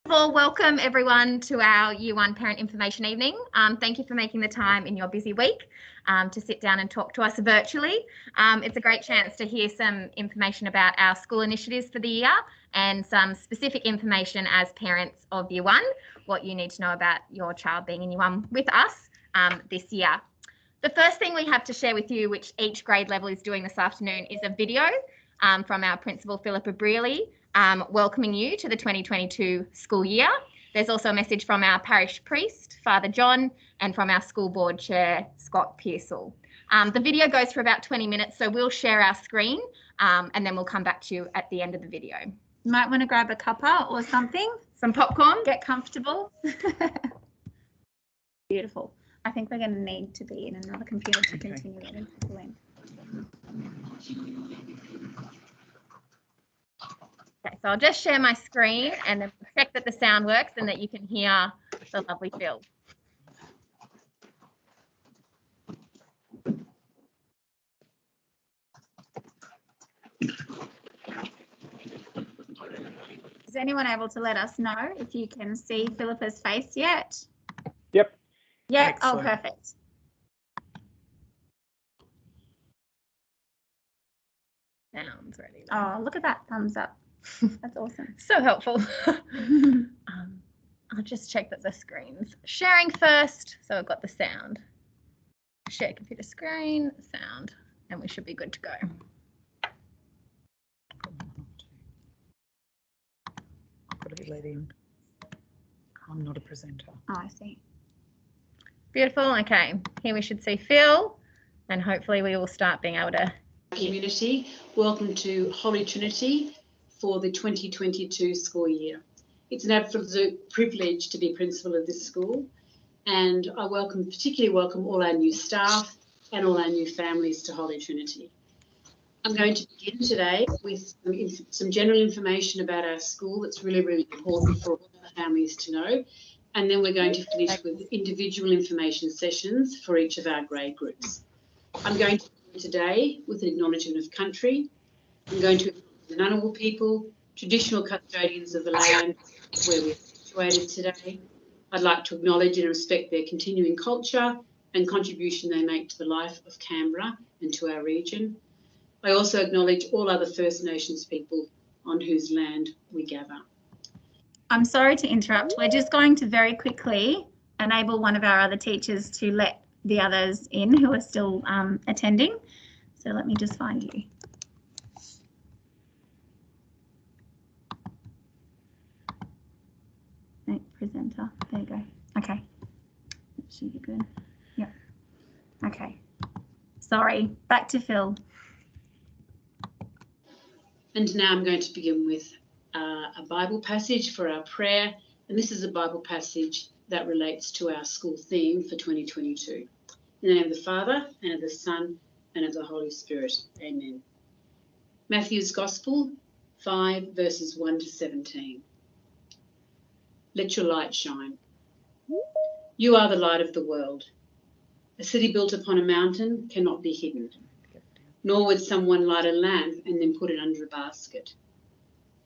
Well, welcome everyone to our Year 1 Parent Information Evening. Thank you for making the time in your busy week to sit down and talk to us virtually. It's a great chance to hear some information about our school initiatives for the year and some specific information as parents of Year 1, what you need to know about your child being in Year 1 with us this year. The first thing we have to share with you, which each grade level is doing this afternoon, is a video from our principal, Philippa Brearley, welcoming you to the 2022 school year. There's also a message from our parish priest, Father John, and from our school board chair, Scott Pearsall. The video goes for about 20 minutes, so we'll share our screen and then we'll come back to you at the end of the video. You might want to grab a cuppa or something. Some popcorn. Get comfortable. Beautiful. I think we're going to need to be in another computer to continue letting people in. Okay, so I'll just share my screen and then check that the sound works and that you can hear the lovely Phil. Is anyone able to let us know if you can see Philippa's face yet? Yep. Yeah. Excellent. Oh, perfect. Sounds ready. Oh, look at that thumbs up. That's awesome. So helpful. I'll just check that the screen's sharing first. So I've got the sound. Share computer screen, sound, and we should be good to go. I've got to be let in. I'm not a presenter. Oh, I see. Beautiful. Okay, here we should see Phil, and hopefully we will start being able to. Community, welcome to Holy Trinity for the 2022 school year. It's an absolute privilege to be principal of this school, and I particularly welcome all our new staff and all our new families to Holy Trinity. I'm going to begin today with some general information about our school that's really, really important for all the families to know, and then we're going to finish with individual information sessions for each of our grade groups. I'm going to begin today with an acknowledgement of country. I'm going to acknowledge the Ngunnawal people, traditional custodians of the land where we're situated today. I'd like to acknowledge and respect their continuing culture and contribution they make to the life of Canberra and to our region. I also acknowledge all other First Nations people on whose land we gather. I'm sorry to interrupt. We're just going to very quickly enable one of our other teachers to let the others in who are still attending. So let me just find you. Presenter. There you go. Okay. That should be good. Yep. Okay. Sorry. Back to Phil. And now I'm going to begin with a Bible passage for our prayer. And this is a Bible passage that relates to our school theme for 2022. In the name of the Father, and of the Son, and of the Holy Spirit. Amen. Matthew's Gospel, 5 verses 1 to 17. Let your light shine. You are the light of the world. A city built upon a mountain cannot be hidden, nor would someone light a lamp and then put it under a basket.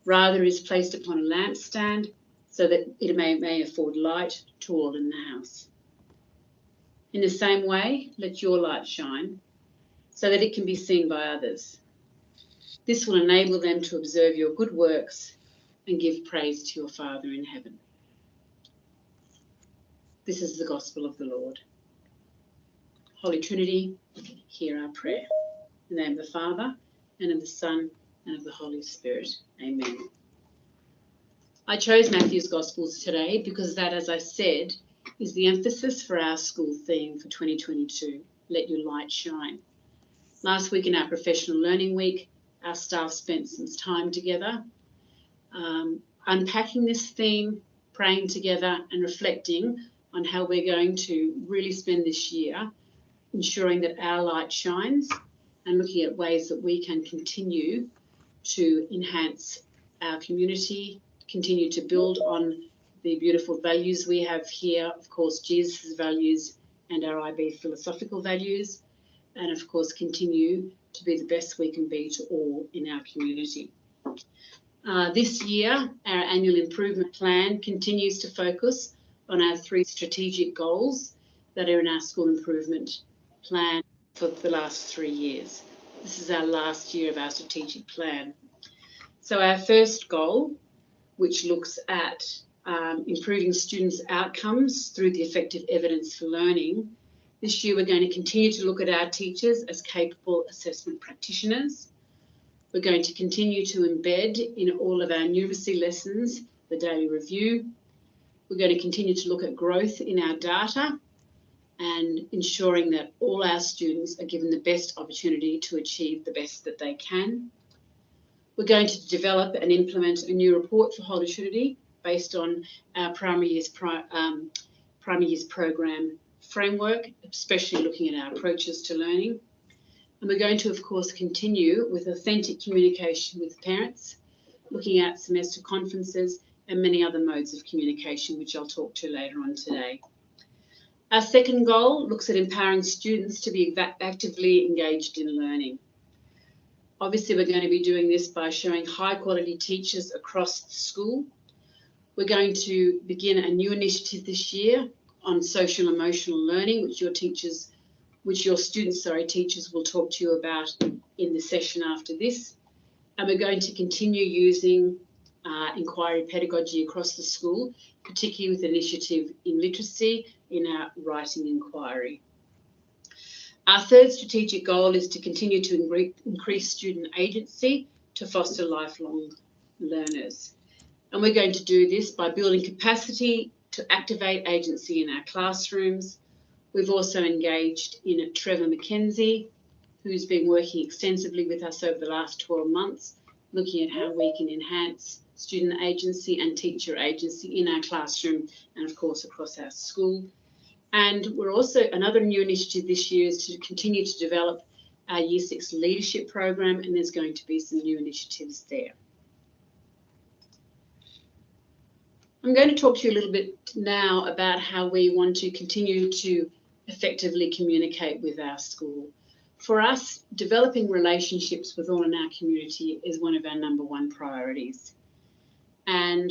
Rather, it is placed upon a lampstand so that it may afford light to all in the house. In the same way, let your light shine so that it can be seen by others. This will enable them to observe your good works and give praise to your Father in heaven. This is the gospel of the Lord. Holy Trinity, hear our prayer. In the name of the Father, and of the Son, and of the Holy Spirit. Amen. I chose Matthew's Gospels today because that, as I said, is the emphasis for our school theme for 2022, Let Your Light Shine. Last week in our Professional Learning Week, our staff spent some time together unpacking this theme, praying together and reflecting on how we're going to really spend this year ensuring that our light shines and looking at ways that we can continue to enhance our community, continue to build on the beautiful values we have here, of course, Jesus' values and our IB philosophical values, and of course continue to be the best we can be to all in our community. This year, our annual improvement plan continues to focus on our 3 strategic goals that are in our school improvement plan for the last 3 years. This is our last year of our strategic plan. So our first goal, which looks at improving students' outcomes through the effective evidence for learning, this year we're going to continue to look at our teachers as capable assessment practitioners. We're going to continue to embed in all of our numeracy lessons the daily review. We're going to continue to look at growth in our data and ensuring that all our students are given the best opportunity to achieve the best that they can. We're going to develop and implement a new report for Holy Trinity based on our primary years program framework, especially looking at our approaches to learning. And we're going to, of course, continue with authentic communication with parents, looking at semester conferences and many other modes of communication, which I'll talk to later on today. Our second goal looks at empowering students to be actively engaged in learning. Obviously, we're going to be doing this by showing high quality teachers across the school. We're going to begin a new initiative this year on social emotional learning, which your students will talk to you about in the session after this. And we're going to continue using inquiry pedagogy across the school, particularly with initiative in literacy in our writing inquiry. Our third strategic goal is to continue to increase student agency to foster lifelong learners. And we're going to do this by building capacity to activate agency in our classrooms. We've also engaged in Trevor McKenzie, who's been working extensively with us over the last 12 months, looking at how we can enhance student agency and teacher agency in our classroom and, of course, across our school. And we're also, another new initiative this year is to continue to develop our Year 6 leadership program, and there's going to be some new initiatives there. I'm going to talk to you a little bit now about how we want to continue to effectively communicate with our school. For us, developing relationships with all in our community is one of our #1 priorities. And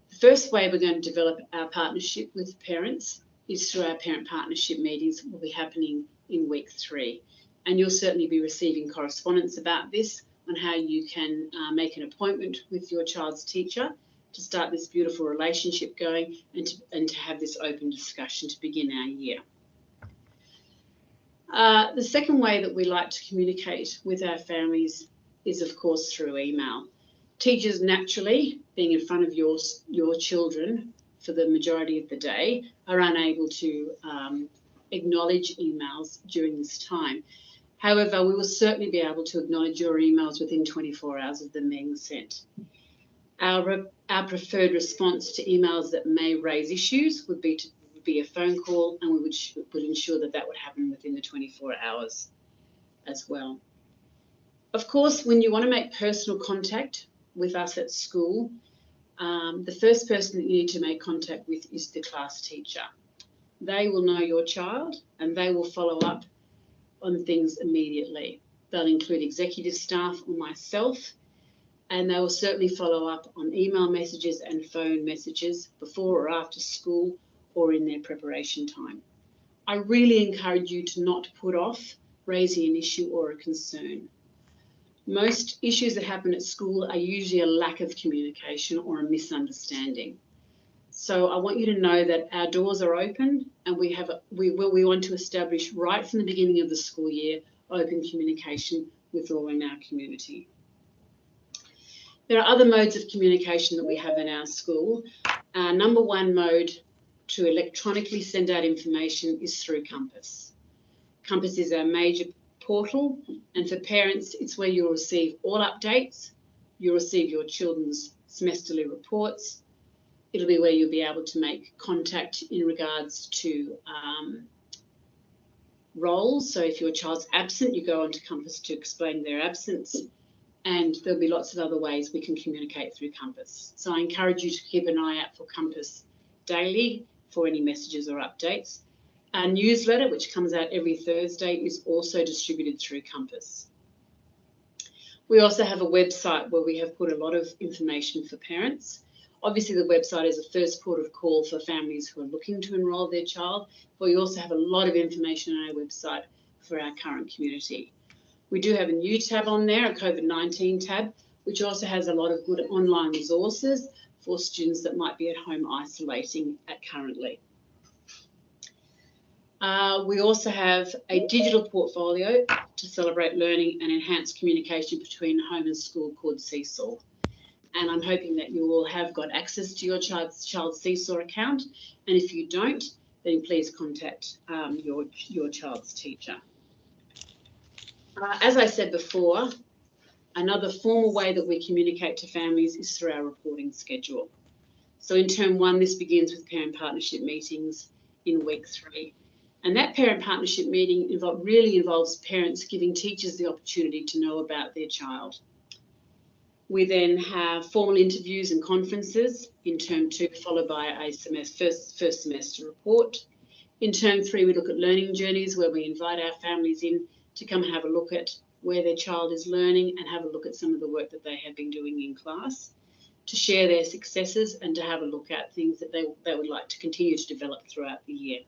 the first way we're going to develop our partnership with parents is through our parent partnership meetings that will be happening in week 3. And you'll certainly be receiving correspondence about this on how you can make an appointment with your child's teacher to start this beautiful relationship going and to have this open discussion to begin our year. The second way that we like to communicate with our families is, of course, through email. Teachers, naturally, being in front of your children for the majority of the day, are unable to acknowledge emails during this time. However, we will certainly be able to acknowledge your emails within 24 hours of them being sent. Our preferred response to emails that may raise issues would be a phone call, and we would ensure that that would happen within the 24 hours as well. Of course, when you want to make personal contact with us at school, the first person that you need to make contact with is the class teacher. They will know your child and they will follow up on things immediately. They'll include executive staff or myself, and they will certainly follow up on email messages and phone messages before or after school or in their preparation time. I really encourage you to not put off raising an issue or a concern. Most issues that happen at school are usually a lack of communication or a misunderstanding. So I want you to know that our doors are open, and we want to establish right from the beginning of the school year open communication with all in our community. There are other modes of communication that we have in our school. Our #1 mode to electronically send out information is through Compass. Compass is our major portal, and for parents, it's where you'll receive all updates. You'll receive your children's semesterly reports. It'll be where you'll be able to make contact in regards to roles. So if your child's absent, you go onto Compass to explain their absence, and there'll be lots of other ways we can communicate through Compass. So I encourage you to keep an eye out for Compass daily for any messages or updates. Our newsletter, which comes out every Thursday, is also distributed through Compass. We also have a website where we have put a lot of information for parents. Obviously, the website is a first port of call for families who are looking to enrol their child, but we also have a lot of information on our website for our current community. We do have a new tab on there, a COVID-19 tab, which also has a lot of good online resources for students that might be at home isolating currently. We also have a digital portfolio to celebrate learning and enhance communication between home and school called Seesaw. And I'm hoping that you all have got access to your child's Seesaw account. And if you don't, then please contact your child's teacher. As I said before, another formal way that we communicate to families is through our reporting schedule. So in term 1, this begins with parent partnership meetings in week 3. And that parent partnership meeting really involves parents giving teachers the opportunity to know about their child. We then have formal interviews and conferences in term 2, followed by a first semester report. In term 3, we look at learning journeys where we invite our families in to come and have a look at where their child is learning and have a look at some of the work that they have been doing in class, to share their successes and to have a look at things that they would like to continue to develop throughout the year.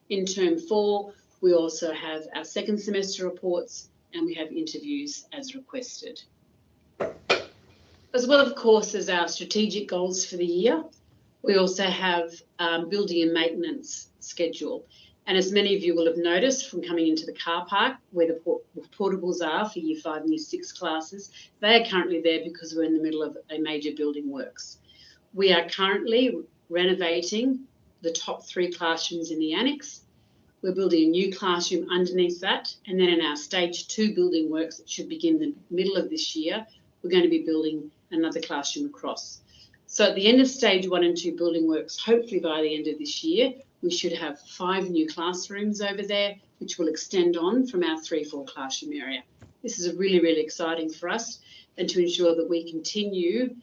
In term 4, we also have our second semester reports and we have interviews as requested. As well, of course, as our strategic goals for the year, we also have building and maintenance schedule. And as many of you will have noticed from coming into the car park where the portables are for Year 5 and Year 6 classes, they are currently there because we're in the middle of a major building works. We are currently renovating the top 3 classrooms in the annex. We're building a new classroom underneath that. And then in our stage 2 building works that should begin the middle of this year, we're going to be building another classroom across. So at the end of stage 1 and 2 building works, hopefully by the end of this year, we should have 5 new classrooms over there, which will extend on from our 3-4 classroom area. This is really, really exciting for us and to ensure that we continue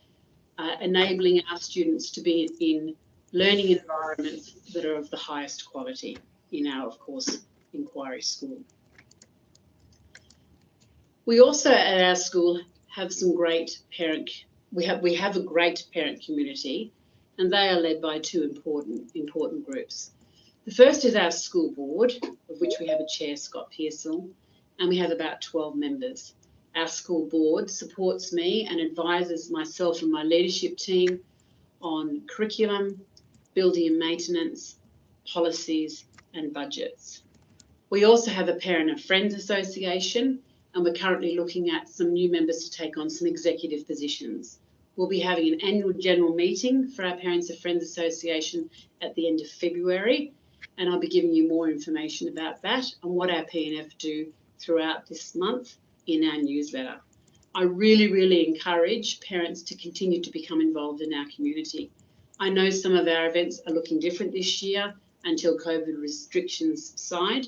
enabling our students to be in learning environments that are of the highest quality in our, of course, Inquiry School. We also at our school have some great we have a great parent community, and they are led by 2 important groups. The first is our school board, of which we have a chair, Scott Pearsall, and we have about 12 members. Our school board supports me and advises myself and my leadership team on curriculum, building and maintenance, policies and budgets. We also have a Parent and Friends Association, and we're currently looking at some new members to take on some executive positions. We'll be having an annual general meeting for our Parents and Friends Association at the end of February, and I'll be giving you more information about that and what our P&F do throughout this month in our newsletter. I really, really encourage parents to continue to become involved in our community. I know some of our events are looking different this year until COVID restrictions subside,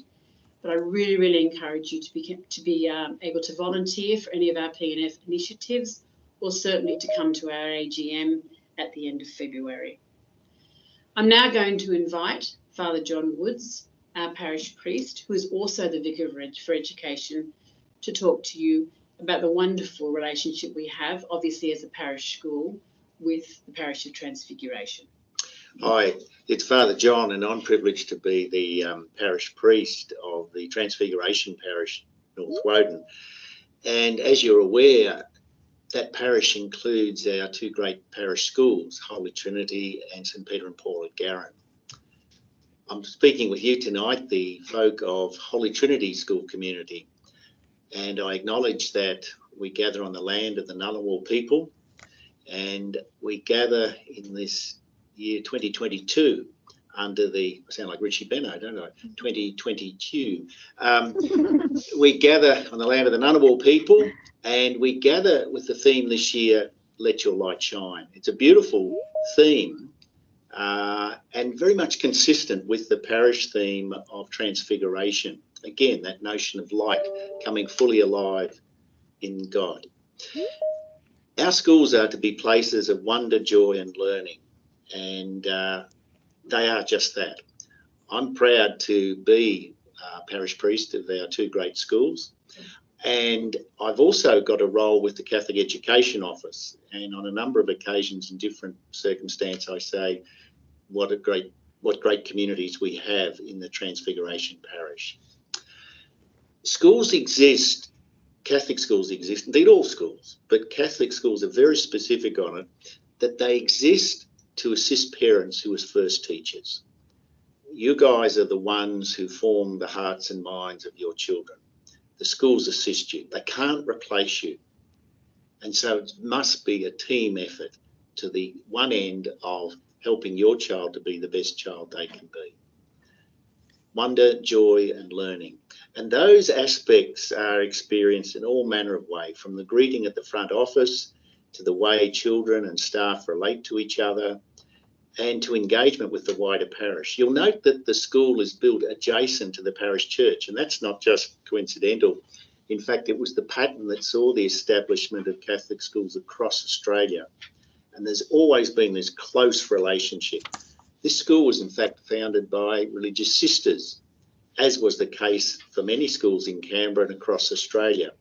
but I really, really encourage you to be able to volunteer for any of our P&F initiatives, or certainly to come to our AGM at the end of February. I'm now going to invite Father John Woods, our parish priest, who is also the Vicar for Education, to talk to you about the wonderful relationship we have, obviously as a parish school, with the Parish of Transfiguration. Hi, it's Father John, and I'm privileged to be the parish priest of the Transfiguration Parish, North Woden. And as you're aware, that parish includes our 2 great parish schools, Holy Trinity and St Peter and Paul at Garran. I'm speaking with you tonight, the folk of Holy Trinity School community, and I acknowledge that we gather on the land of the Ngunnawal people, and we gather in this year 2022 under the, I sound like Richie Benno, don't I? 2022. We gather on the land of the Ngunnawal people, and we gather with the theme this year, Let Your Light Shine. It's a beautiful theme and very much consistent with the parish theme of Transfiguration. Again, that notion of light coming fully alive in God. Our schools are to be places of wonder, joy and learning, and they are just that. I'm proud to be parish priest of our 2 great schools. And I've also got a role with the Catholic Education Office. And on a number of occasions in different circumstances, I say what great communities we have in the Transfiguration Parish. Schools exist, Catholic schools exist, indeed all schools, but Catholic schools are very specific on it, that they exist to assist parents who are first teachers. You guys are the ones who form the hearts and minds of your children. The schools assist you. They can't replace you. And so it must be a team effort to the one end of helping your child to be the best child they can be. Wonder, joy, and learning. And those aspects are experienced in all manner of ways, from the greeting at the front office to the way children and staff relate to each other, and to engagement with the wider parish. You'll note that the school is built adjacent to the parish church, and that's not just coincidental. In fact, it was the pattern that saw the establishment of Catholic schools across Australia. And there's always been this close relationship. This school was in fact founded by religious sisters, as was the case for many schools in Canberra and across Australia,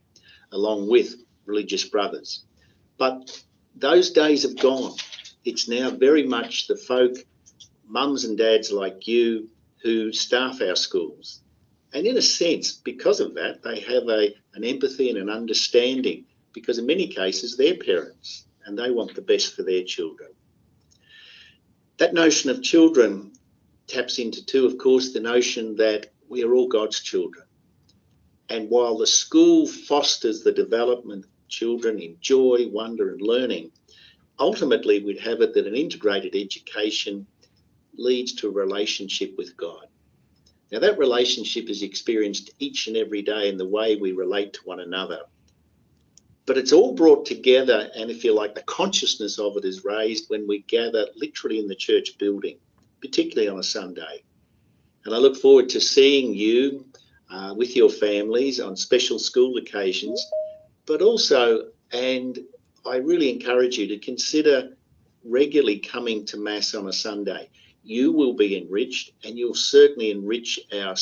along with religious brothers. But those days have gone. It's now very much the folk, mums and dads like you, who staff our schools. And in a sense, because of that, they have an empathy and an understanding, because in many cases they're parents and they want the best for their children. That notion of children taps into too, of course, the notion that we are all God's children. And while the school fosters the development of children in joy, wonder and learning, ultimately, we'd have it that an integrated education leads to a relationship with God. Now, that relationship is experienced each and every day in the way we relate to one another. But it's all brought together, and if you like, the consciousness of it is raised when we gather literally in the church building, particularly on a Sunday. And I look forward to seeing you with your families on special school occasions, but also, and I really encourage you to consider regularly coming to Mass on a Sunday. You will be enriched, and you'll certainly enrich our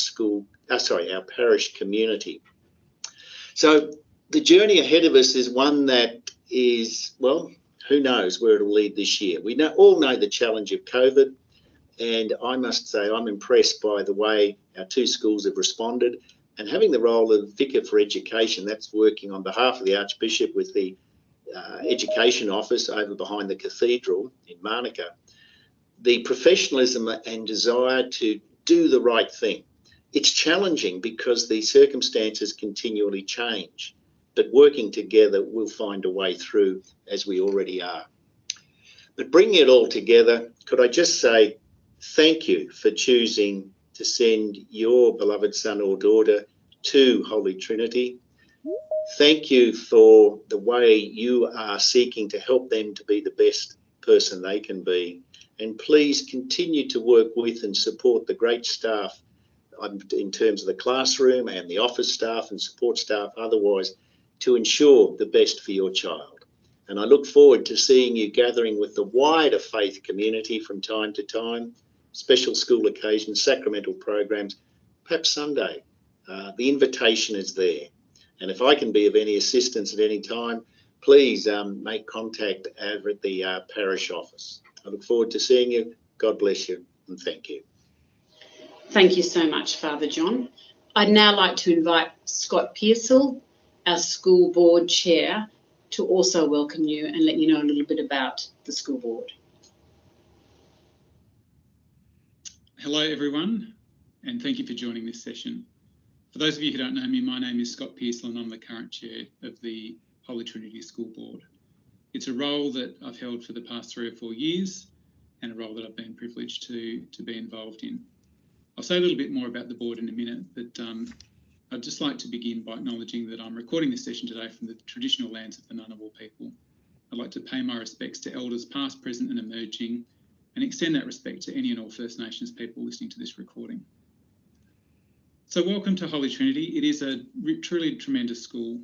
parish community. So the journey ahead of us is one that is, well, who knows where it'll lead this year. We all know the challenge of COVID, and I must say I'm impressed by the way our two schools have responded, and having the role of Vicar for Education, that's working on behalf of the Archbishop with the Education Office over behind the cathedral in Manuka, the professionalism and desire to do the right thing. It's challenging because the circumstances continually change, but working together we'll find a way through, as we already are. But bringing it all together, could I just say thank you for choosing to send your beloved son or daughter to Holy Trinity. Thank you for the way you are seeking to help them to be the best person they can be. And please continue to work with and support the great staff in terms of the classroom and the office staff and support staff otherwise to ensure the best for your child. And I look forward to seeing you gathering with the wider faith community from time to time, special school occasions, sacramental programs, perhaps Sunday. The invitation is there. And if I can be of any assistance at any time, please make contact over at the parish office. I look forward to seeing you. God bless you and thank you. Thank you so much, Father John. I'd now like to invite Scott Pearsall, our school board chair, to also welcome you and let you know a little bit about the school board. Hello everyone, and thank you for joining this session. For those of you who don't know me, my name is Scott Pearsall and I'm the current chair of the Holy Trinity School Board. It's a role that I've held for the past 3 or 4 years and a role that I've been privileged to be involved in. I'll say a little bit more about the board in a minute, but I'd just like to begin by acknowledging that I'm recording this session today from the traditional lands of the Ngunnawal people. I'd like to pay my respects to elders past, present and emerging, and extend that respect to any and all First Nations people listening to this recording. So welcome to Holy Trinity. It is a truly tremendous school.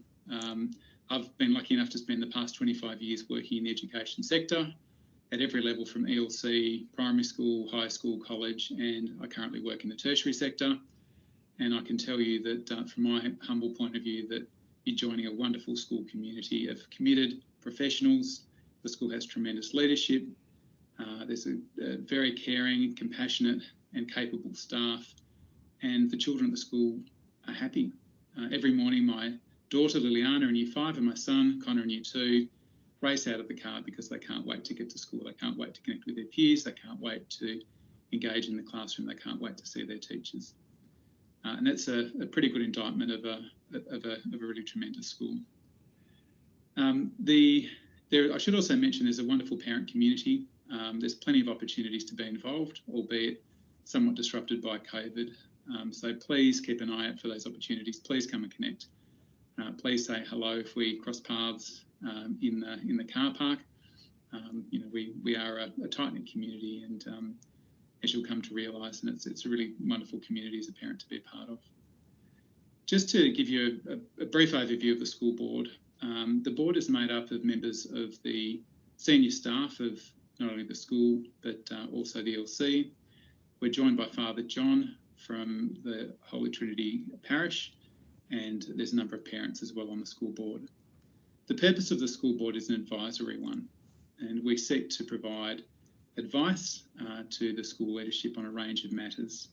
I've been lucky enough to spend the past 25 years working in the education sector at every level from ELC, primary school, high school, college, and I currently work in the tertiary sector. And I can tell you that from my humble point of view that you're joining a wonderful school community of committed professionals. The school has tremendous leadership. There's a very caring, compassionate and capable staff, and the children at the school are happy. Every morning my daughter Liliana in Year 5 and my son Connor in Year 2 race out of the car because they can't wait to get to school. They can't wait to connect with their peers. They can't wait to engage in the classroom. They can't wait to see their teachers. And that's a pretty good indictment of a really tremendous school. I should also mention there's a wonderful parent community. There's plenty of opportunities to be involved, albeit somewhat disrupted by COVID. So please keep an eye out for those opportunities. Please come and connect. Please say hello if we cross paths in the car park. You know, we are a tight-knit community, and as you'll come to realise, and it's a really wonderful community as a parent to be a part of. Just to give you a brief overview of the school board, the board is made up of members of the senior staff of not only the school but also the LC. We're joined by Father John from the Holy Trinity Parish, and there's a number of parents as well on the school board. The purpose of the school board is an advisory one, and we seek to provide advice to the school leadership on a range of matters.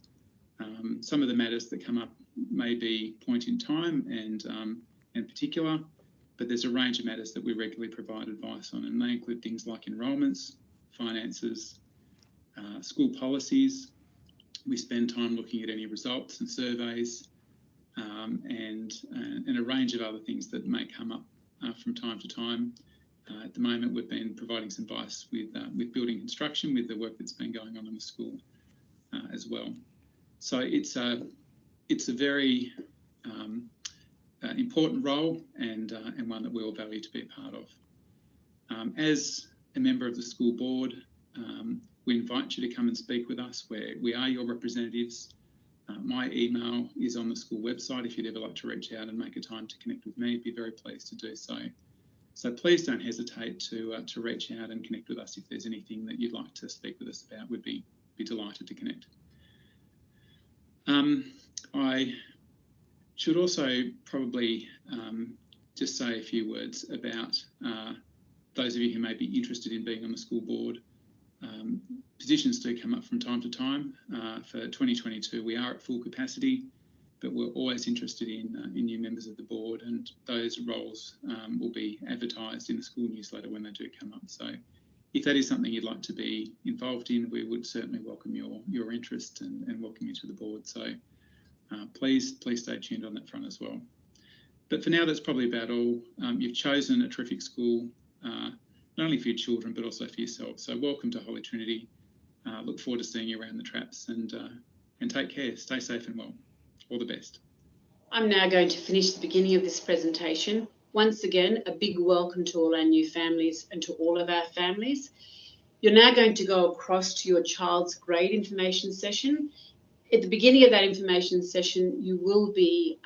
Some of the matters that come up may be point in time and particular, but there's a range of matters that we regularly provide advice on, and they include things like enrolments, finances, school policies. We spend time looking at any results and surveys, and a range of other things that may come up from time to time. At the moment, we've been providing some advice with building construction, with the work that's been going on in the school as well. So it's a very important role, and one that we all value to be a part of. As a member of the school board, we invite you to come and speak with us. We are your representatives. My email is on the school website. If you'd ever like to reach out and make a time to connect with me, I'd be very pleased to do so. So please don't hesitate to reach out and connect with us if there's anything that you'd like to speak with us about. We'd be delighted to connect. I should also probably just say a few words about those of you who may be interested in being on the school board. Positions do come up from time to time. For 2022, we are at full capacity, but we're always interested in new members of the board, and those roles will be advertised in the school newsletter when they do come up. So if that is something you'd like to be involved in, we would certainly welcome your interest and welcome you to the board. So please stay tuned on that front as well. But for now, that's probably about all. You've chosen a terrific school, not only for your children, but also for yourself. So welcome to Holy Trinity. Look forward to seeing you around the traps, and take care. Stay safe and well. All the best. I'm now going to finish the beginning of this presentation. Once again, a big welcome to all our new families and to all of our families. You're now going to go across to your child's grade information session. At the beginning of that information session, you will be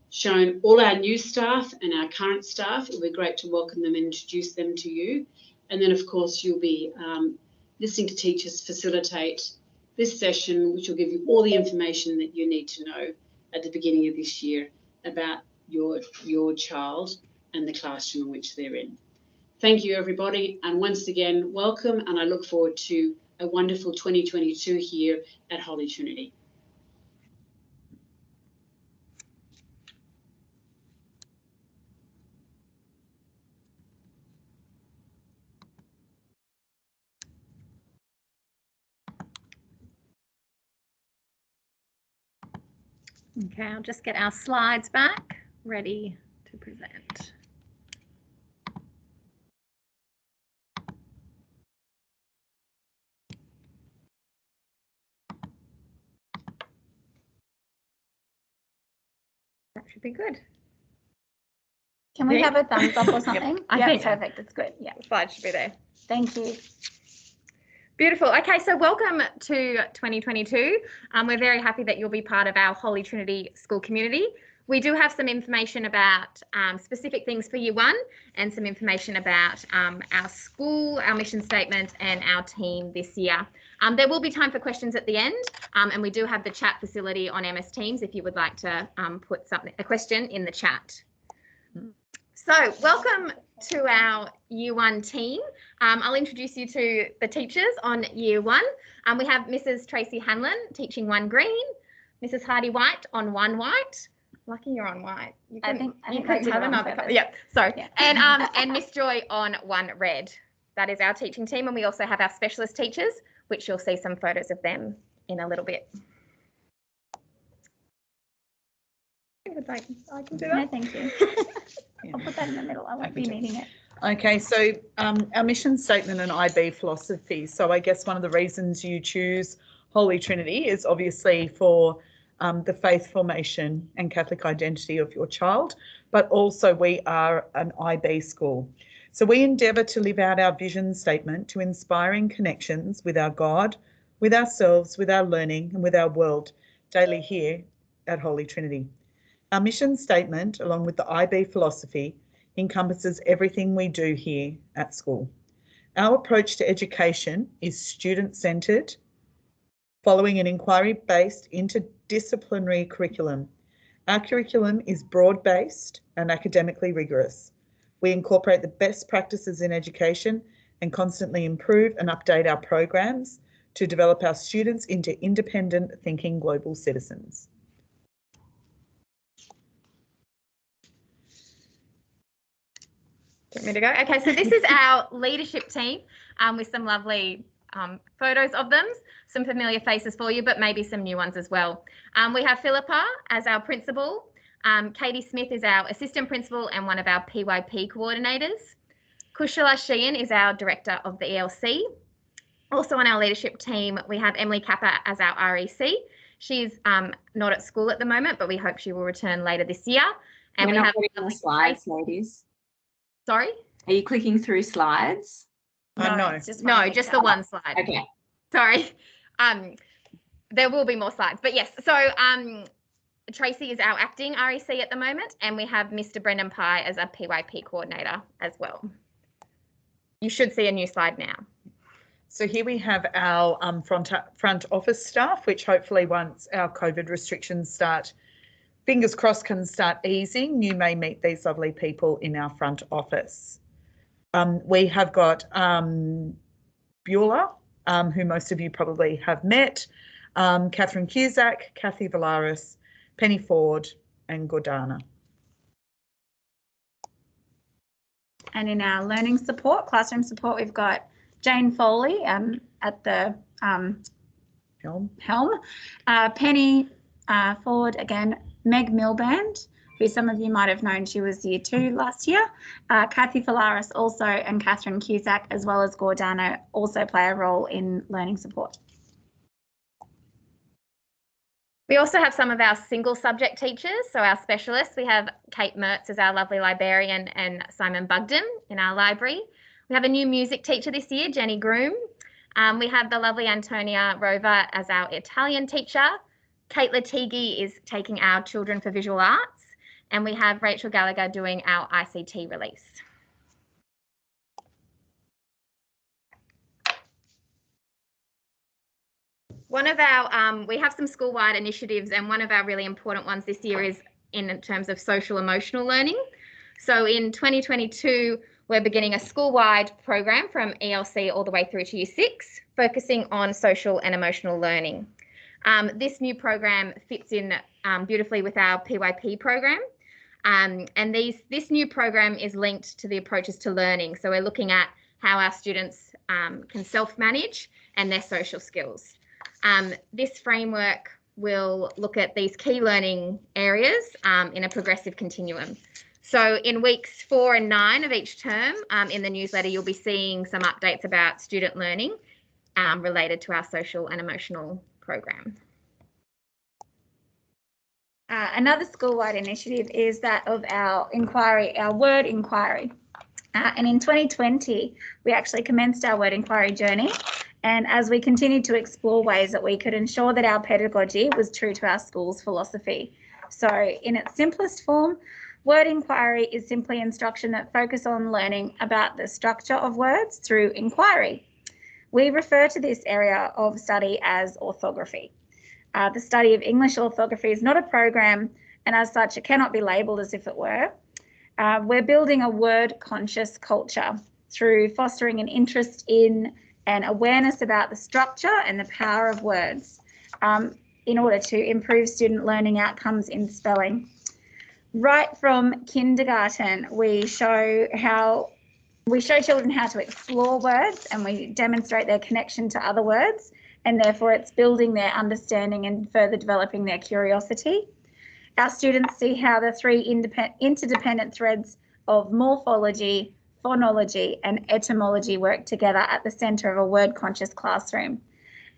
shown all our new staff and our current staff. It will be great to welcome them and introduce them to you. And then, of course, you'll be listening to teachers facilitate this session, which will give you all the information that you need to know at the beginning of this year about your child and the classroom in which they're in. Thank you, everybody. And once again, welcome. And I look forward to a wonderful 2022 here at Holy Trinity. Okay, I'll just get our slides back, ready to present. That should be good. Can we Yeah. have a thumbs up or something? I yeah, think- perfect. It's good. Yeah. The slide should be there. Thank you. Beautiful. Okay, so welcome to 2022. We're very happy that you'll be part of our Holy Trinity school community. We do have some information about specific things for Year 1 and some information about our school, our mission statement and our team this year. There will be time for questions at the end, And we do have the chat facility on MS Teams if you would like to put a question in the chat. So welcome to our Year 1 team. I'll introduce you to the teachers on Year 1. We have Mrs. Tracy Hanlon teaching 1 green, Mrs. Hardy White on 1 white. Lucky you're on white. You couldn't have another colour. Yeah, sorry. Yeah. And Miss Joy on 1 red. That is our teaching team, and we also have our specialist teachers, which you'll see some photos of them in a little bit. I can do that. No, thank you. I'll put that in the middle. I won't be needing it. Okay, so our mission statement and IB philosophy. So I guess one of the reasons you choose Holy Trinity is obviously for the faith formation and Catholic identity of your child, but also we are an IB school. So we endeavour to live out our vision statement to inspiring connections with our God, with ourselves, with our learning and with our world daily here at Holy Trinity. Our mission statement, along with the IB philosophy, encompasses everything we do here at school. Our approach to education is student-centred, following an inquiry-based interdisciplinary curriculum. Our curriculum is broad-based and academically rigorous. We incorporate the best practices in education and constantly improve and update our programs to develop our students into independent thinking global citizens. Want me to go? Okay, so this is our leadership team with some lovely photos of them, some familiar faces for you, but maybe some new ones as well. We have Philippa as our principal. Katie Smith is our assistant principal and one of our PYP coordinators. Kushala Sheehan is our director of the ELC. Also on our leadership team, we have Emily Kappa as our REC. She's not at school at the moment, but we hope she will return later this year. And We're we not have putting on the slides, ladies. Sorry? Are you clicking through slides? No, it's just one just picture. the one slide. Okay. Sorry. There will be more slides, but yes. So Tracy is our acting REC at the moment, and we have Mr. Brendan Pye as a PYP coordinator as well. You should see a new slide now. So here we have our front office staff, which hopefully once our COVID restrictions start, fingers crossed, can start easing, you may meet these lovely people in our front office. We have got Beulah, who most of you probably have met, Catherine Cusack, Kathy Valaris, Penny Ford and Gordana. And in our learning support, classroom support, we've got Jane Foley at the helm. Penny Ford again, Meg Milband, who some of you might have known, she was Year 2 last year. Kathy Valaris also, and Catherine Cusack, as well as Gordana, also play a role in learning support. We also have some of our single subject teachers, so our specialists. We have Kate Mertz as our lovely librarian and Simon Bugden in our library. We have a new music teacher this year, Jenny Groom. We have the lovely Antonia Rover as our Italian teacher. Kate Latigi is taking our Children for Visual Arts, and we have Rachel Gallagher doing our ICT release. One of our, we have some school-wide initiatives, and one of our really important ones this year is in terms of social emotional learning. So in 2022, we're beginning a school-wide program from ELC all the way through to Year 6, focusing on social and emotional learning. This new program fits in beautifully with our PYP program. And this new program is linked to the approaches to learning. So we're looking at how our students can self-manage and their social skills. This framework will look at these key learning areas in a progressive continuum. So in weeks 4 and 9 of each term in the newsletter, you'll be seeing some updates about student learning related to our social and emotional program. Another school-wide initiative is that of our inquiry, our word inquiry. And in 2020, we actually commenced our word inquiry journey. And as we continued to explore ways that we could ensure that our pedagogy was true to our school's philosophy. So in its simplest form, word inquiry is simply instruction that focus on learning about the structure of words through inquiry. We refer to this area of study as orthography. The study of English orthography is not a program, and as such, it cannot be labelled as if it were. We're building a word-conscious culture through fostering an interest in and awareness about the structure and the power of words in order to improve student learning outcomes in spelling. Right from kindergarten, we show children how to explore words, and we demonstrate their connection to other words, and therefore it's building their understanding and further developing their curiosity. Our students see how the three interdependent threads of morphology, phonology and etymology work together at the centre of a word-conscious classroom.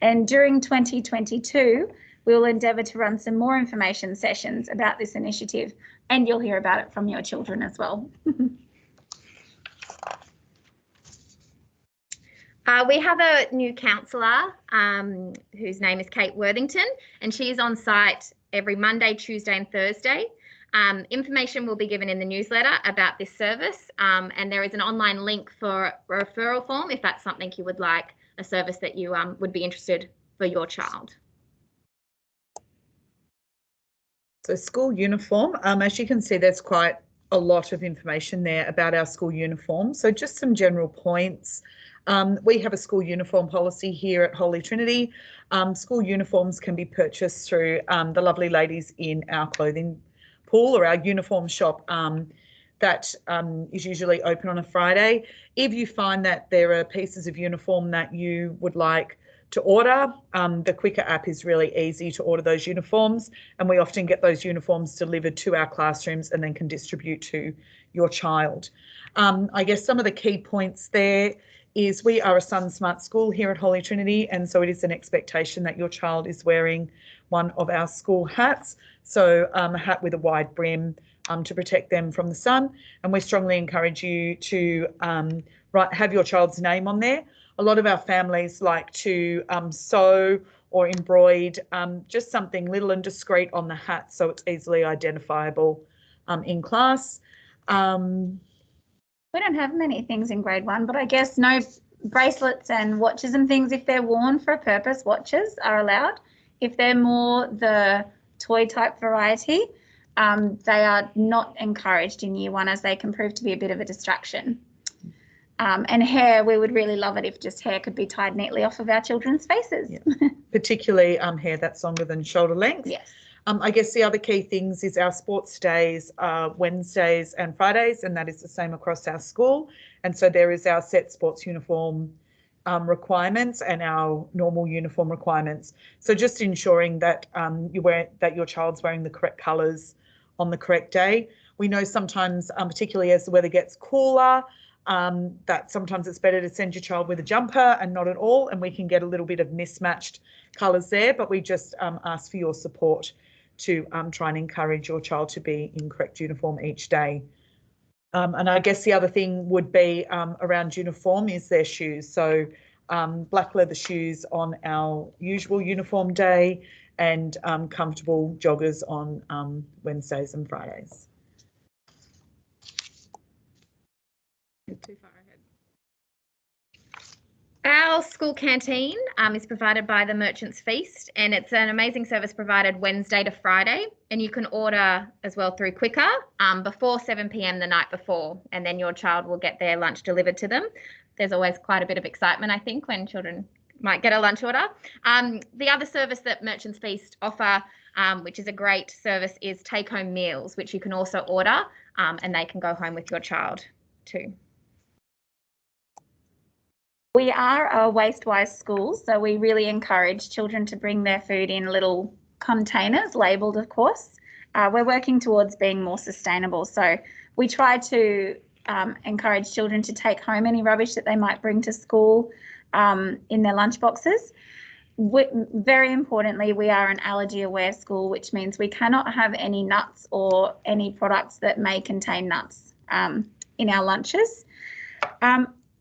And during 2022, we will endeavour to run some more information sessions about this initiative, and you'll hear about it from your children as well. We have a new counsellor whose name is Kate Worthington, and she is on site every Monday, Tuesday and Thursday. Information will be given in the newsletter about this service, and there is an online link for a referral form if that's something you would like, a service that you would be interested for your child. So school uniform, as you can see, there's quite a lot of information there about our school uniform. So just some general points. We have a school uniform policy here at Holy Trinity. School uniforms can be purchased through the lovely ladies in our clothing pool or our uniform shop that is usually open on a Friday. If you find that there are pieces of uniform that you would like to order, the Quicker app is really easy to order those uniforms, and we often get those uniforms delivered to our classrooms and then can distribute to your child. I guess some of the key points there is we are a Sun Smart school here at Holy Trinity, and so it is an expectation that your child is wearing one of our school hats, so a hat with a wide brim to protect them from the sun, and we strongly encourage you to have your child's name on there. A lot of our families like to sew or embroider just something little and discreet on the hat so it's easily identifiable in class. We don't have many things in grade 1, but I guess no bracelets and watches and things, if they're worn for a purpose, watches are allowed. If they're more the toy type variety, they are not encouraged in year 1 as they can prove to be a bit of a distraction. And hair, we would really love it if just hair could be tied neatly off of our children's faces. Yeah. Particularly hair that's longer than shoulder length. Yes. I guess the other key things is our sports days are Wednesdays and Fridays, and that is the same across our school. And so there is our set sports uniform requirements and our normal uniform requirements. So just ensuring that that your child's wearing the correct colours on the correct day. We know sometimes, particularly as the weather gets cooler, that sometimes it's better to send your child with a jumper and not at all, and we can get a little bit of mismatched colours there, but we just ask for your support to try and encourage your child to be in correct uniform each day. And I guess the other thing would be around uniform is their shoes. So black leather shoes on our usual uniform day and comfortable joggers on Wednesdays and Fridays. Too far ahead. Our school canteen is provided by the Merchants Feast, and it's an amazing service provided Wednesday to Friday, and you can order as well through Quicker before 7 p.m. the night before, and then your child will get their lunch delivered to them. There's always quite a bit of excitement, I think, when children might get a lunch order. The other service that Merchants Feast offer, which is a great service, is take-home meals, which you can also order, and they can go home with your child too. We are a waste-wise school, so we really encourage children to bring their food in little containers, labelled of course. We're working towards being more sustainable, so we try to encourage children to take home any rubbish that they might bring to school in their lunch boxes. Very importantly, we are an allergy-aware school, which means we cannot have any nuts or any products that may contain nuts in our lunches.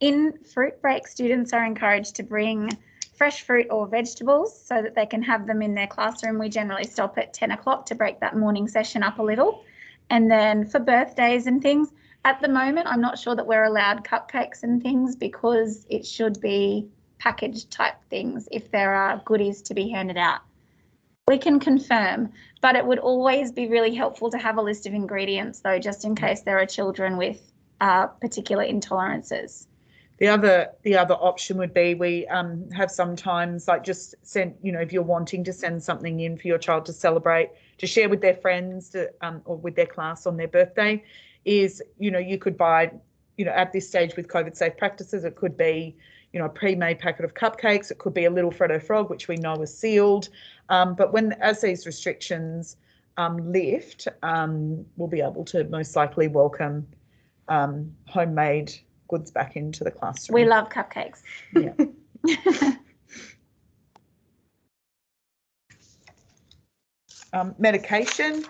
In fruit break, students are encouraged to bring fresh fruit or vegetables so that they can have them in their classroom. We generally stop at 10 o'clock to break that morning session up a little. And then for birthdays and things, at the moment, I'm not sure that we're allowed cupcakes and things because it should be packaged type things if there are goodies to be handed out. We can confirm, but it would always be really helpful to have a list of ingredients, though, just in case there are children with particular intolerances. The other option would be we have sometimes like just send, you know, if you're wanting to send something in for your child to celebrate, to share with their friends or with their class on their birthday, is, you know, you could buy, you know, at this stage with COVID safe practices, it could be, you know, a pre-made packet of cupcakes. It could be a little Freddo Frog, which we know is sealed. But as these restrictions lift, we'll be able to most likely welcome homemade goods back into the classroom. We love cupcakes. Yeah. Medication.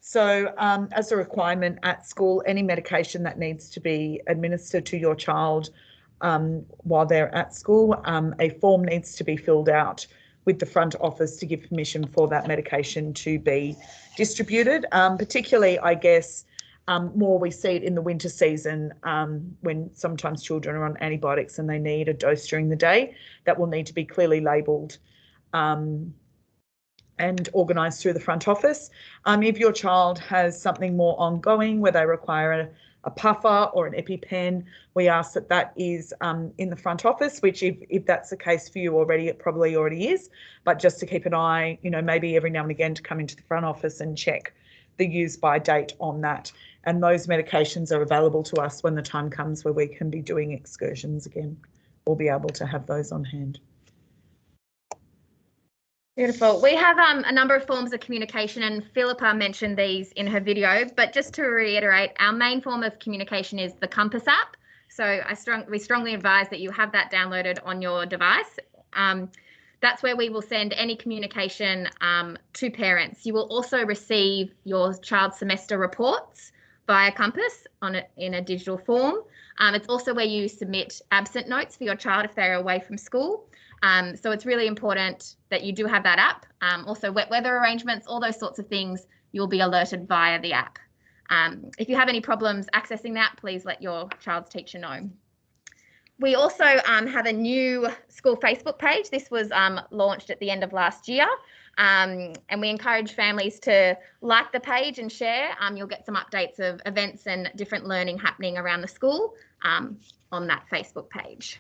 So as a requirement at school, any medication that needs to be administered to your child while they're at school, a form needs to be filled out with the front office to give permission for that medication to be distributed. Particularly, I guess, more we see it in the winter season when sometimes children are on antibiotics and they need a dose during the day. That will need to be clearly labelled and organised through the front office. If your child has something more ongoing where they require a puffer or an EpiPen, we ask that that is in the front office, which if that's the case for you already, it probably already is, but just to keep an eye, you know, maybe every now and again to come into the front office and check the use by date on that. And those medications are available to us when the time comes where we can be doing excursions again. We'll be able to have those on hand. Beautiful. We have a number of forms of communication, and Philippa mentioned these in her video, but just to reiterate, our main form of communication is the Compass app. So we strongly advise that you have that downloaded on your device. That's where we will send any communication to parents. You will also receive your child's semester reports via Compass in a digital form. It's also where you submit absent notes for your child if they're away from school. So it's really important that you do have that app. Also wet weather arrangements, all those sorts of things, you'll be alerted via the app. If you have any problems accessing that, please let your child's teacher know. We also have a new school Facebook page. This was launched at the end of last year. And we encourage families to like the page and share. You'll get some updates of events and different learning happening around the school on that Facebook page.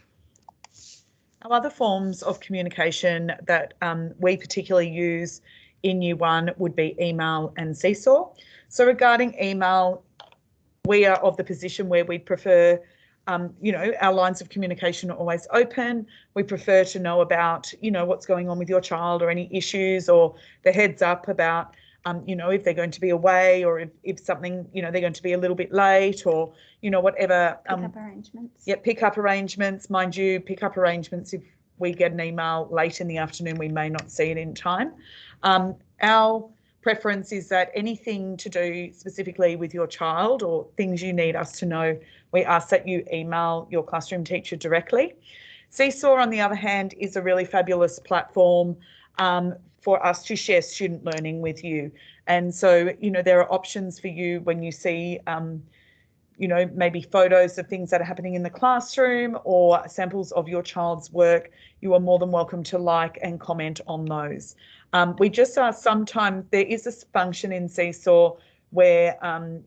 Our other forms of communication that we particularly use in Year 1 would be email and Seesaw. So regarding email, we are of the position where we prefer, you know, our lines of communication are always open. We prefer to know about, you know, what's going on with your child or any issues, or the heads up about, you know, if they're going to be away, or if something, you know, they're going to be a little bit late, or, you know, whatever. Pick-up arrangements. Yeah, pick-up arrangements. Mind you, pick-up arrangements, if we get an email late in the afternoon, we may not see it in time. Our preference is that anything to do specifically with your child or things you need us to know, we ask that you email your classroom teacher directly. Seesaw, on the other hand, is a really fabulous platform for us to share student learning with you. And so, you know, there are options for you when you see, you know, maybe photos of things that are happening in the classroom or samples of your child's work. You are more than welcome to like and comment on those. We just ask, sometimes there is a function in Seesaw where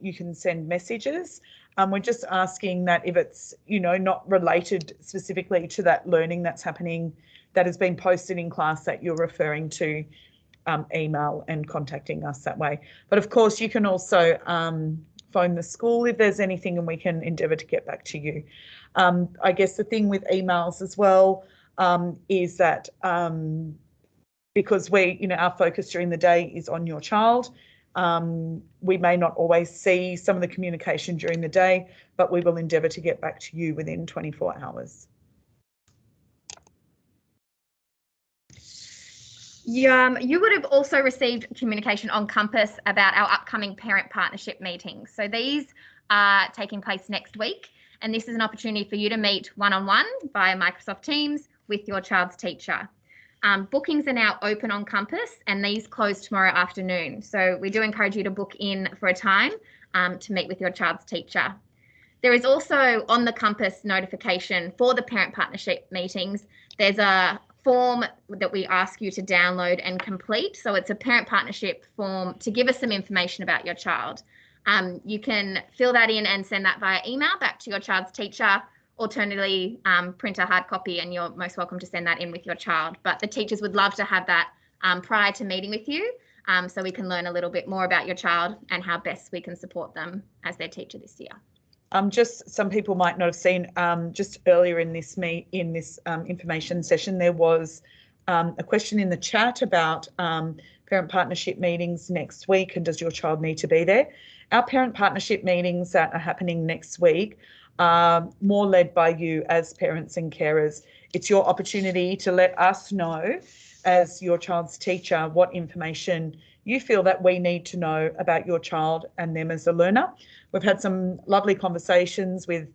you can send messages. We're just asking that if it's, you know, not related specifically to that learning that's happening, that has been posted in class, that you're referring to email and contacting us that way. But of course, you can also phone the school if there's anything, and we can endeavour to get back to you. I guess the thing with emails as well is that because we, you know, our focus during the day is on your child, we may not always see some of the communication during the day, but we will endeavour to get back to you within 24 hours. You would have also received communication on Compass about our upcoming parent partnership meetings. So these are taking place next week, and this is an opportunity for you to meet one-on-one via Microsoft Teams with your child's teacher. Bookings are now open on Compass, and these close tomorrow afternoon. So we do encourage you to book in for a time to meet with your child's teacher. There is also on the Compass notification for the parent partnership meetings, there's a form that we ask you to download and complete. So it's a parent partnership form to give us some information about your child. You can fill that in and send that via email back to your child's teacher. Alternatively, print a hard copy, and you're most welcome to send that in with your child. But the teachers would love to have that prior to meeting with you, so we can learn a little bit more about your child and how best we can support them as their teacher this year. Just some people might not have seen, just earlier in this information session, there was a question in the chat about parent partnership meetings next week, and does your child need to be there? Our parent partnership meetings that are happening next week are more led by you as parents and carers. It's your opportunity to let us know, as your child's teacher, what information you feel that we need to know about your child and them as a learner. We've had some lovely conversations with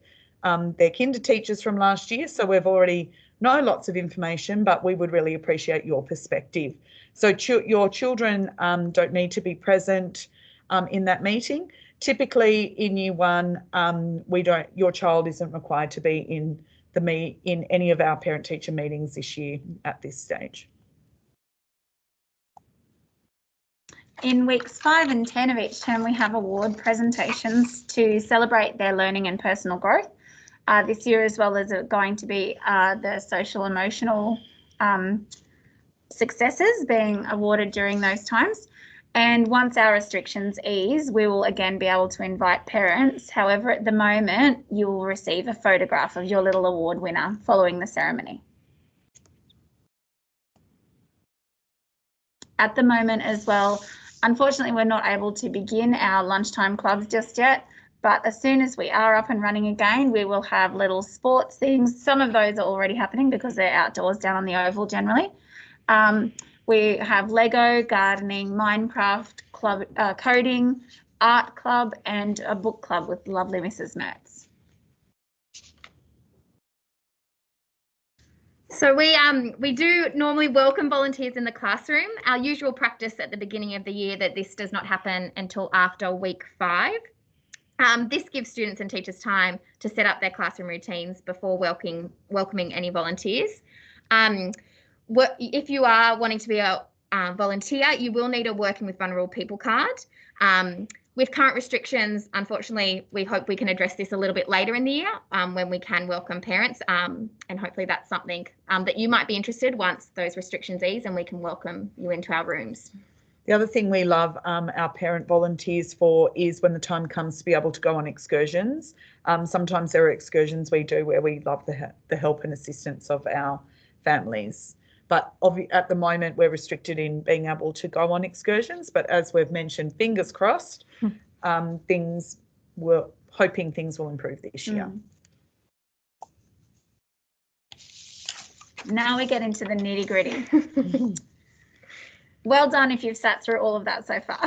their kinder teachers from last year, so we've already know lots of information, but we would really appreciate your perspective. So your children don't need to be present in that meeting. Typically in Year 1, your child isn't required to be in any of our parent-teacher meetings this year at this stage. In weeks 5 and 10 of each term, we have award presentations to celebrate their learning and personal growth. This year, as well as going to be the social emotional successes being awarded during those times. And once our restrictions ease, we will again be able to invite parents. However, at the moment, you will receive a photograph of your little award winner following the ceremony. At the moment as well, unfortunately, we're not able to begin our lunchtime clubs just yet, but as soon as we are up and running again, we will have little sports things. Some of those are already happening because they're outdoors down on the oval generally. We have Lego, gardening, Minecraft, club, coding, art club, and a book club with lovely Mrs. Mertz. So we do normally welcome volunteers in the classroom. Our usual practice at the beginning of the year that this does not happen until after week 5. This gives students and teachers time to set up their classroom routines before welcoming any volunteers. If you are wanting to be a volunteer, you will need a Working with Vulnerable People card. With current restrictions, unfortunately, we hope we can address this a little bit later in the year when we can welcome parents, and hopefully that's something that you might be interested once those restrictions ease and we can welcome you into our rooms. The other thing we love our parent volunteers for is when the time comes to be able to go on excursions. Sometimes there are excursions we do where we love the help and assistance of our families. But at the moment, we're restricted in being able to go on excursions. But as we've mentioned, fingers crossed, we're hoping things will improve this year. Now we get into the nitty-gritty. Well done if you've sat through all of that so far.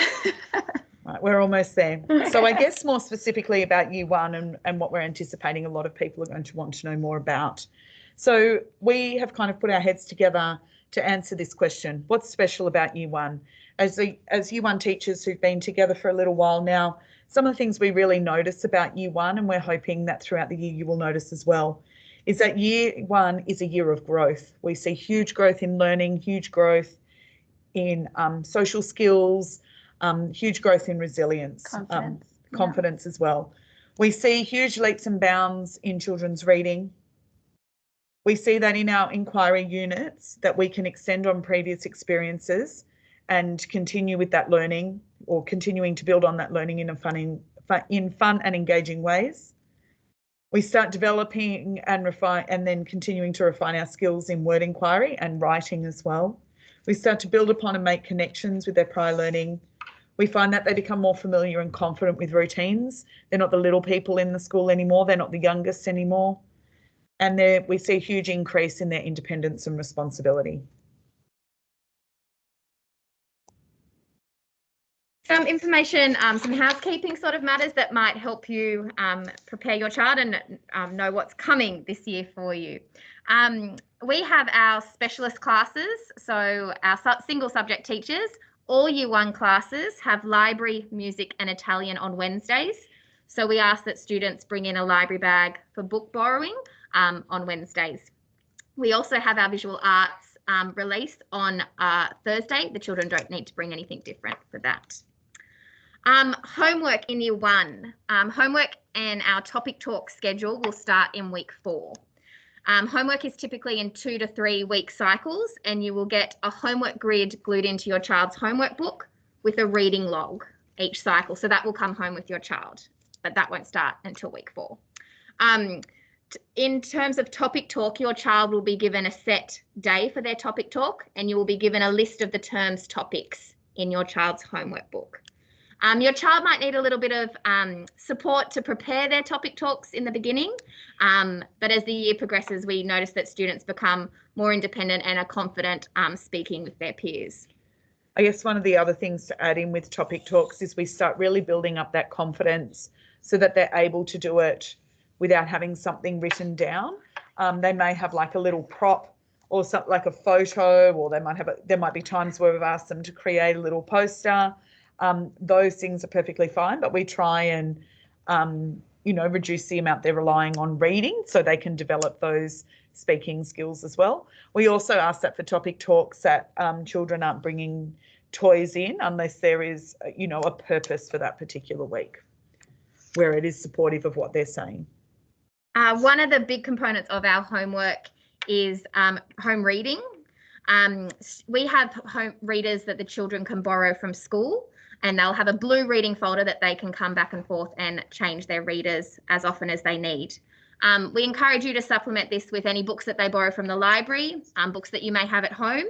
Right, we're almost there. So I guess more specifically about Year 1 and what we're anticipating a lot of people are going to want to know more about. So we have kind of put our heads together to answer this question. What's special about Year 1? As Year 1 teachers who've been together for a little while now, some of the things we really notice about Year 1, and we're hoping that throughout the year you will notice as well, is that Year 1 is a year of growth. We see huge growth in learning, huge growth in social skills, huge growth in resilience, confidence as well. We see huge leaps and bounds in children's reading. We see that in our inquiry units that we can extend on previous experiences and continue with that learning, or continuing to build on that learning in fun and engaging ways. We start developing and then continuing to refine our skills in word inquiry and writing as well. We start to build upon and make connections with their prior learning. We find that they become more familiar and confident with routines. They're not the little people in the school anymore. They're not the youngest anymore. And we see a huge increase in their independence and responsibility. Some information, some housekeeping sort of matters that might help you prepare your child and know what's coming this year for you. We have our specialist classes, so our single subject teachers. All Year 1 classes have library, music and Italian on Wednesdays. So we ask that students bring in a library bag for book borrowing on Wednesdays. We also have our visual arts release on Thursday. The children don't need to bring anything different for that. Homework in year 1. Homework and our topic talk schedule will start in week 4. Homework is typically in 2 to 3 week cycles, and you will get a homework grid glued into your child's homework book with a reading log each cycle. So that will come home with your child, but that won't start until week 4. In terms of topic talk, your child will be given a set day for their topic talk, and you will be given a list of the term's topics in your child's homework book. Your child might need a little bit of support to prepare their topic talks in the beginning, but as the year progresses, we notice that students become more independent and are confident speaking with their peers. I guess one of the other things to add in with topic talks is we start really building up that confidence so that they're able to do it without having something written down. They may have like a little prop or something like a photo, or there might be times where we've asked them to create a little poster. Those things are perfectly fine, but we try and, reduce the amount they're relying on reading so they can develop those speaking skills as well. We also ask that for topic talks that children aren't bringing toys in unless there is, a purpose for that particular week where it is supportive of what they're saying. One of the big components of our homework is home reading. We have home readers that the children can borrow from school, and they'll have a blue reading folder that they can come back and forth and change their readers as often as they need. We encourage you to supplement this with any books that they borrow from the library, books that you may have at home.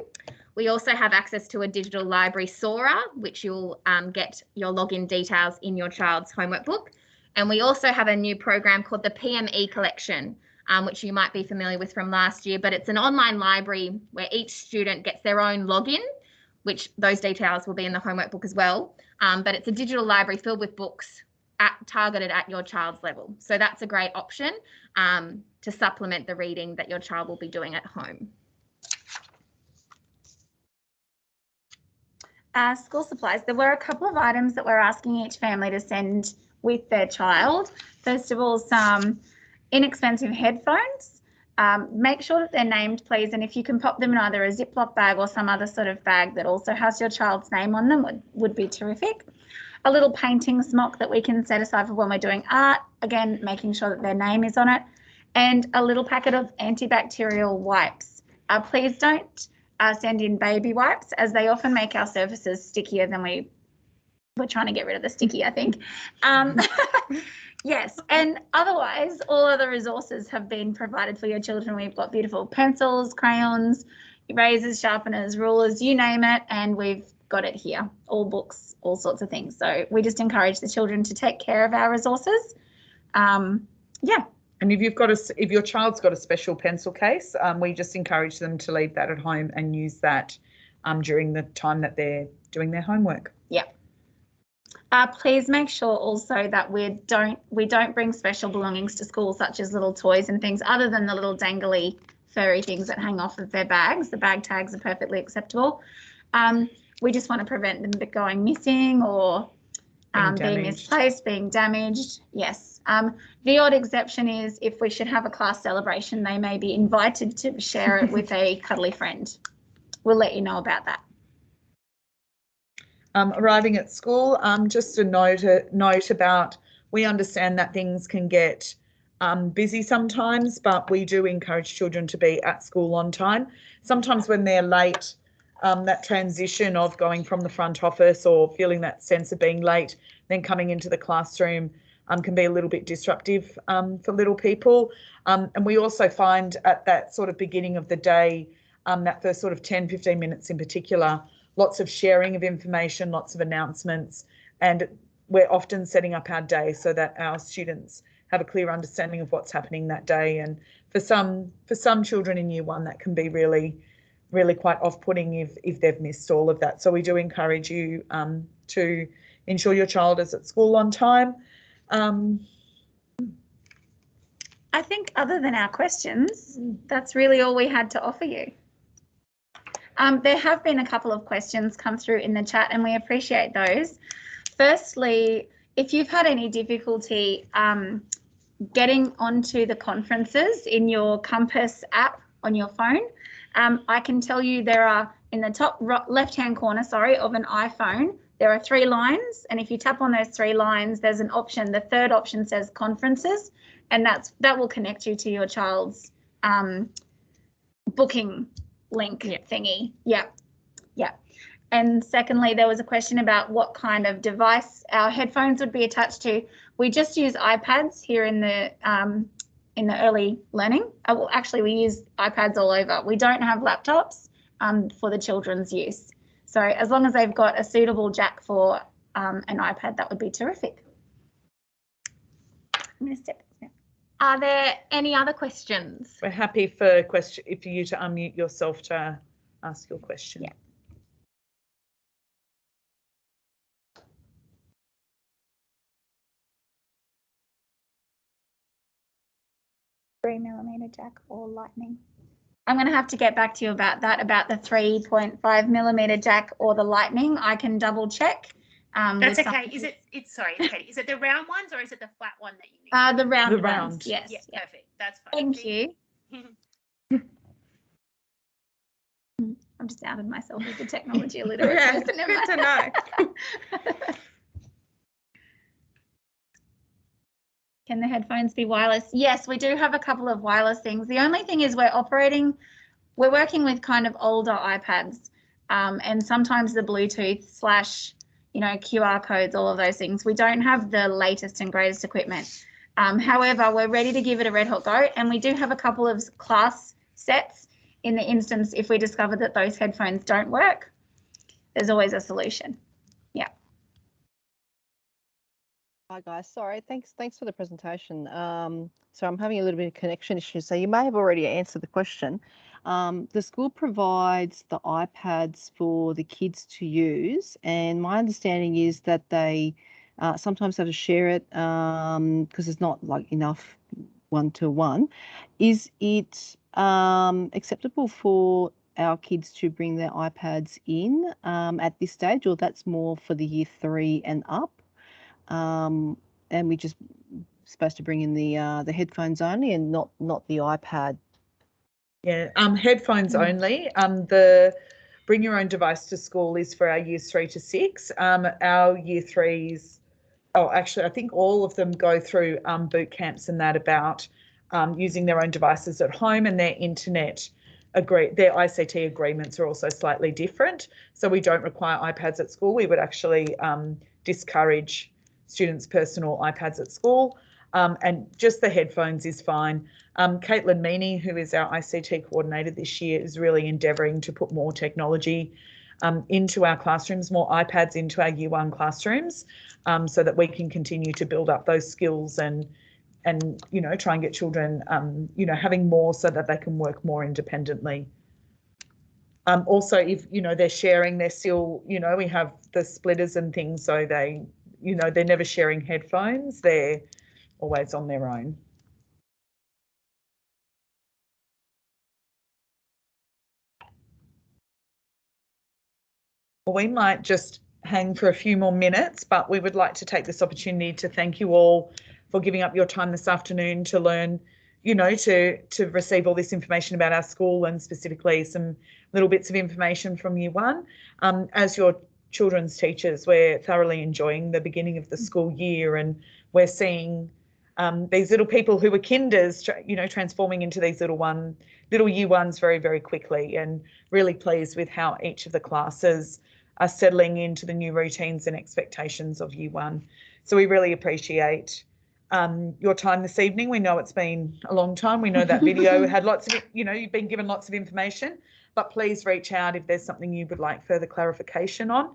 We also have access to a digital library Sora, which you'll get your login details in your child's homework book. And we also have a new program called the PME Collection, which you might be familiar with from last year, but it's an online library where each student gets their own login, which those details will be in the homework book as well. But it's a digital library filled with books targeted at your child's level. So that's a great option to supplement the reading that your child will be doing at home. School supplies. There were a couple of items that we're asking each family to send with their child. First of all, some inexpensive headphones. Make sure that they're named, please, and if you can pop them in either a Ziploc bag or some other sort of bag that also has your child's name on them would be terrific. A little painting smock that we can set aside for when we're doing art, again, making sure that their name is on it, and a little packet of antibacterial wipes. Please don't send in baby wipes, as they often make our surfaces stickier than we're trying to get rid of the sticky, I think. Yes, and otherwise, all other resources have been provided for your children. We've got beautiful pencils, crayons, erasers, sharpeners, rulers, you name it, and we've got it here. All books, all sorts of things. So we just encourage the children to take care of our resources. Yeah. And if your child's got a special pencil case, we just encourage them to leave that at home and use that during the time that they're doing their homework. Yeah. Please make sure also that we don't bring special belongings to school, such as little toys and things other than the little dangly furry things that hang off of their bags. The bag tags are perfectly acceptable. We just want to prevent them going missing or being misplaced, being damaged. Yes. The odd exception is if we should have a class celebration, they may be invited to share it with a cuddly friend. We'll let you know about that. Arriving at school, just a note about, we understand that things can get busy sometimes, but we do encourage children to be at school on time. Sometimes when they're late, that transition of going from the front office or feeling that sense of being late, then coming into the classroom can be a little bit disruptive for little people. And we also find at that sort of beginning of the day, that first sort of 10, 15 minutes in particular, lots of sharing of information, lots of announcements, and we're often setting up our day so that our students have a clear understanding of what's happening that day. And for some children in year 1, that can be really, really quite off-putting if they've missed all of that. So we do encourage you to ensure your child is at school on time. I think other than our questions, that's really all we had to offer you. There have been a couple of questions come through in the chat, and we appreciate those. Firstly, if you've had any difficulty getting onto the conferences in your Compass app on your phone, I can tell you there are in the top left-hand corner, of an iPhone, there are 3 lines. And if you tap on those 3 lines, there's an option. The third option says conferences, and that will connect you to your child's booking link thingy. Yeah. And secondly, there was a question about what kind of device our headphones would be attached to. We just use iPads here in the early learning. Well, actually, we use iPads all over. We don't have laptops for the children's use. So as long as they've got a suitable jack for an iPad, that would be terrific. I'm going to step back. Are there any other questions? We're happy for you to unmute yourself to ask your question. Yeah. 3mm jack or lightning. I'm going to have to get back to you about that, about the 3.5mm jack or the lightning. I can double check. That's okay. Is it? Sorry, Katie. Is it the round ones or is it the flat one that you need? The round The ones. round. Yes. Yeah, perfect. That's fine. Thank you. I've just outed myself as a technology illiterate. Yeah, person, it's haven't good I? to know. Can the headphones be wireless? Yes, we do have a couple of wireless things. The only thing is we're working with kind of older iPads, and sometimes the Bluetooth / QR codes, all of those things. We don't have the latest and greatest equipment. However, we're ready to give it a red hot go, and we do have a couple of class sets in the instance if we discover that those headphones don't work. There's always a solution. Yeah. Hi guys, sorry, thanks for the presentation. So I'm having a little bit of connection issues, so you may have already answered the question. The school provides the iPads for the kids to use, and my understanding is that they sometimes have to share it because there's not like enough one-to-one. Is it acceptable for our kids to bring their iPads in at this stage, or that's more for the year 3 and up? And we just supposed to bring in the headphones only and not the iPad. Yeah, headphones only. The bring your own device to school is for our years 3 to 6. Our year 3s, actually, I think all of them go through boot camps and that about using their own devices at home, and their their ICT agreements are also slightly different. So we don't require iPads at school. We would actually discourage students' personal iPads at school, and just the headphones is fine. Caitlin Meaney, who is our ICT coordinator this year, is really endeavouring to put more technology into our classrooms, more iPads into our year 1 classrooms, so that we can continue to build up those skills and try and get children having more so that they can work more independently. Also, if they're sharing, they're still we have the splitters and things, so they're never sharing headphones. They're always on their own. Well, we might just hang for a few more minutes, but we would like to take this opportunity to thank you all for giving up your time this afternoon to learn, to receive all this information about our school, and specifically some little bits of information from year 1. As your children's teachers, we're thoroughly enjoying the beginning of the school year, and we're seeing these little people who were kinders, transforming into these little year 1s very, very quickly, and really pleased with how each of the classes are settling into the new routines and expectations of year 1. So we really appreciate your time this evening. We know it's been a long time. We know that video had lots of, you've been given lots of information, but please reach out if there's something you would like further clarification on.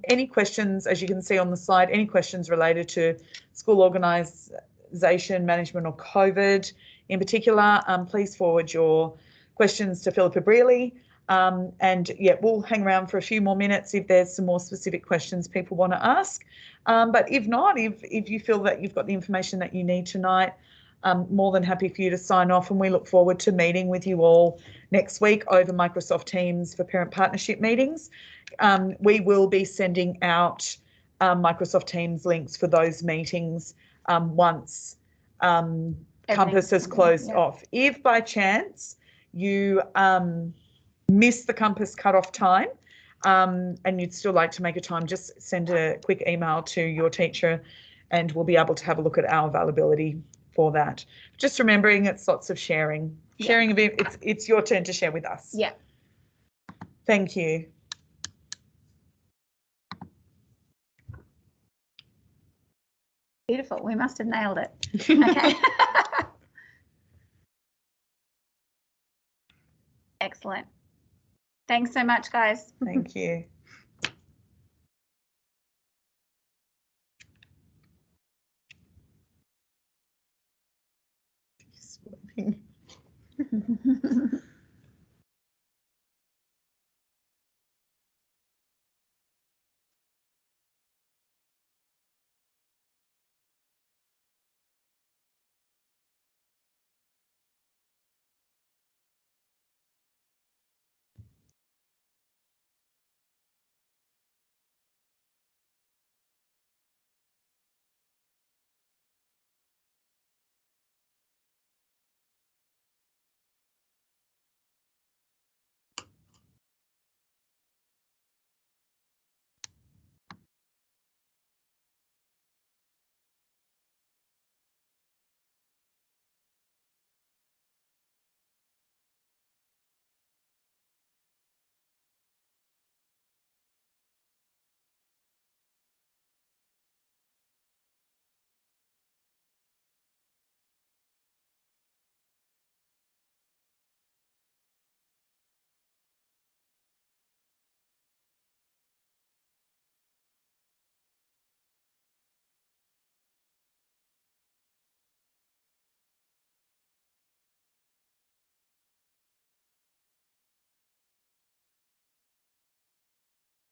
Any questions, as you can see on the slide, any questions related to school organisation, management, or COVID in particular, please forward your questions to Philippa Brearley. And yeah, we'll hang around for a few more minutes if there's some more specific questions people want to ask. But if not, if you feel that you've got the information that you need tonight, more than happy for you to sign off, and we look forward to meeting with you all next week over Microsoft Teams for parent partnership meetings. We will be sending out Microsoft Teams links for those meetings once Compass has closed off. If by chance you miss the Compass cutoff time, and you'd still like to make a time, just send a quick email to your teacher and we'll be able to have a look at our availability for that. Just remembering it's lots of sharing. Yeah. Sharing, it's your turn to share with us. Yeah. Thank you. Beautiful. We must have nailed it. Okay. Excellent. Thanks so much, guys. Thank you.